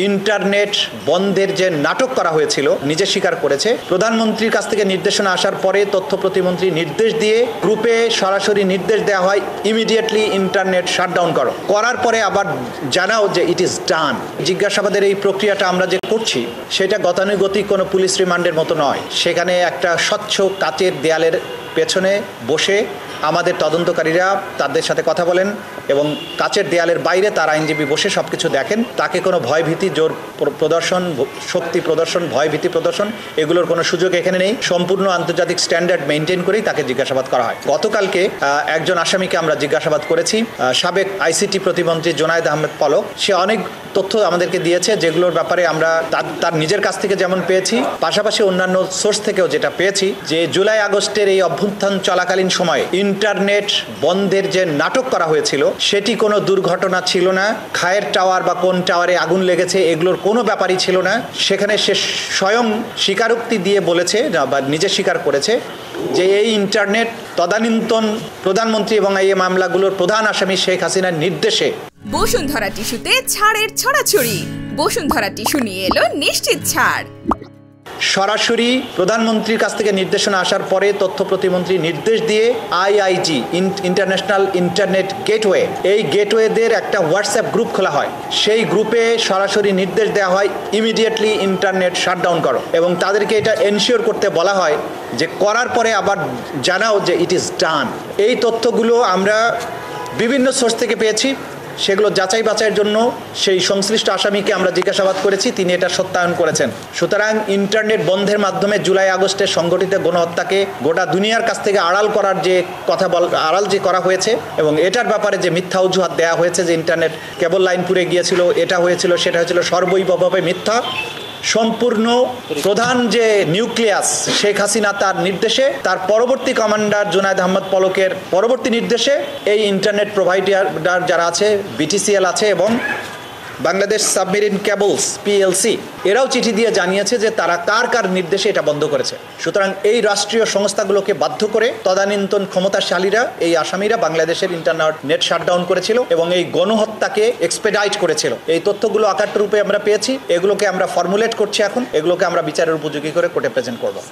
Internet বন্ধের যে নাটক করা হয়েছিল নিজে স্বীকার করেছে। প্রধানমন্ত্রীর কাছ থেকে নির্দেশনা আসার পরে তথ্য প্রতিমন্ত্রী নির্দেশ দিয়ে গ্রুপে সরাসরি নির্দেশ দেওয়া হয় ইমিডিয়েটলি ইন্টারনেট শাটডাউন করো। করার পরে আবার জানাও যে ইট ইজ ডান। জিজ্ঞাসাবাদের এই প্রক্রিয়াটা আমরা যে করছি সেটা গতানুগতিক কোনো পুলিশ রিমান্ডের মতো নয়। সেখানে একটা স্বচ্ছ কাচের দেয়ালের পেছনে বসে আমাদের তদন্তকারীরা তাদের সাথে কথা বলেন এবং কাচের দেয়ালের বাইরে তার আইনজীবী বসে সব কিছু দেখেন। তাকে কোনো ভয়ভীতি, জোর প্রদর্শন, শক্তি প্রদর্শন, ভয়ভীতি প্রদর্শন এগুলোর কোনো সুযোগ এখানে নেই। সম্পূর্ণ আন্তর্জাতিক স্ট্যান্ডার্ড মেনটেন করেই তাকে জিজ্ঞাসাবাদ করা হয়। গতকালকে একজন আসামিকে আমরা জিজ্ঞাসাবাদ করেছি, সাবেক আইসিটি প্রতিমন্ত্রী জোনায়েদ আহমেদ পলক। সে অনেক তথ্য আমাদেরকে দিয়েছে যেগুলোর ব্যাপারে আমরা তার নিজের কাছ থেকে যেমন পেয়েছি, পাশাপাশি অন্যান্য সোর্স থেকেও যেটা পেয়েছি যে জুলাই আগস্টের এই অভ্যুত্থান চলাকালীন সময়ে ইন্টারনেট বন্ধের যে নাটক করা হয়েছিল সেটি কোনো দুর্ঘটনা ছিল না। খায়ের টাওয়ার বা কোন টাওয়ারে আগুন লেগেছে এগুলোর কোনো ব্যাপারই ছিল না। সেখানে সে স্বয়ং স্বীকারোক্তি দিয়ে বলেছে বা নিজে স্বীকার করেছে যে এই ইন্টারনেট তদানীন্তন প্রধানমন্ত্রী এবং এই মামলাগুলোর প্রধান আসামি শেখ হাসিনার নির্দেশে। বসুন্ধরা টিস্যুতে ছাড়ের ছড়াছড়ি। বসুন্ধরা টিস্যু নিয়ে এলো নিশ্চিত ছাড়। সরাসরি প্রধানমন্ত্রীর কাছ থেকে নির্দেশনা আসার পরে তথ্য প্রতিমন্ত্রী নির্দেশ দিয়ে আইআইজি ইন্টারন্যাশনাল ইন্টারনেট গেটওয়ে, এই গেটওয়েদের একটা হোয়াটসঅ্যাপ গ্রুপ খোলা হয়। সেই গ্রুপে সরাসরি নির্দেশ দেওয়া হয় ইমিডিয়েটলি ইন্টারনেট শাটডাউন করো এবং তাদেরকে এটা এনশিওর করতে বলা হয় যে করার পরে আবার জানাও যে ইট ইজ ডান। এই তথ্যগুলো আমরা বিভিন্ন সোর্স থেকে পেয়েছি। সেগুলো যাচাই বাছাইয়ের জন্য সেই সংশ্লিষ্ট আসামিকে আমরা জিজ্ঞাসাবাদ করেছি, তিনি এটা সত্যায়ন করেছেন। সুতরাং ইন্টারনেট বন্ধের মাধ্যমে জুলাই আগস্টের সংগঠিত গণহত্যাকে গোটা দুনিয়ার কাছ থেকে আড়াল করার যে আড়াল যে করা হয়েছে এবং এটার ব্যাপারে যে মিথ্যা অজুহাত দেওয়া হয়েছে যে ইন্টারনেট কেবল লাইন পুড়ে গিয়েছিল, এটা হয়েছিল, সেটা হয়েছিল, সর্বৈবভাবে মিথ্যা। সম্পূর্ণ প্রধান যে নিউক্লিয়াস শেখ হাসিনা তার নির্দেশে, তার পরবর্তী কমান্ডার জোনায়েদ আহমেদ পলকের পরবর্তী নির্দেশে এই ইন্টারনেট প্রোভাইডার যারা আছে, বিটিসিএল আছে এবং বাংলাদেশ সাবমেরিন কেবলস পিএলসি, এরাও চিঠি দিয়ে জানিয়েছে যে তারা কার নির্দেশে এটা বন্ধ করেছে। সুতরাং এই রাষ্ট্রীয় সংস্থাগুলোকে বাধ্য করে তদানীন্তন ক্ষমতাশালীরা, এই আসামিরা বাংলাদেশের ইন্টারনেট শাটডাউন করেছিল এবং এই গণহত্যাকে এক্সপেডাইট করেছিল। এই তথ্যগুলো আকার রূপে আমরা পেয়েছি, এগুলোকে আমরা ফর্মুলেট করছি এখন, এগুলোকে আমরা বিচারের উপযোগী করে কোর্টে প্রেজেন্ট করব।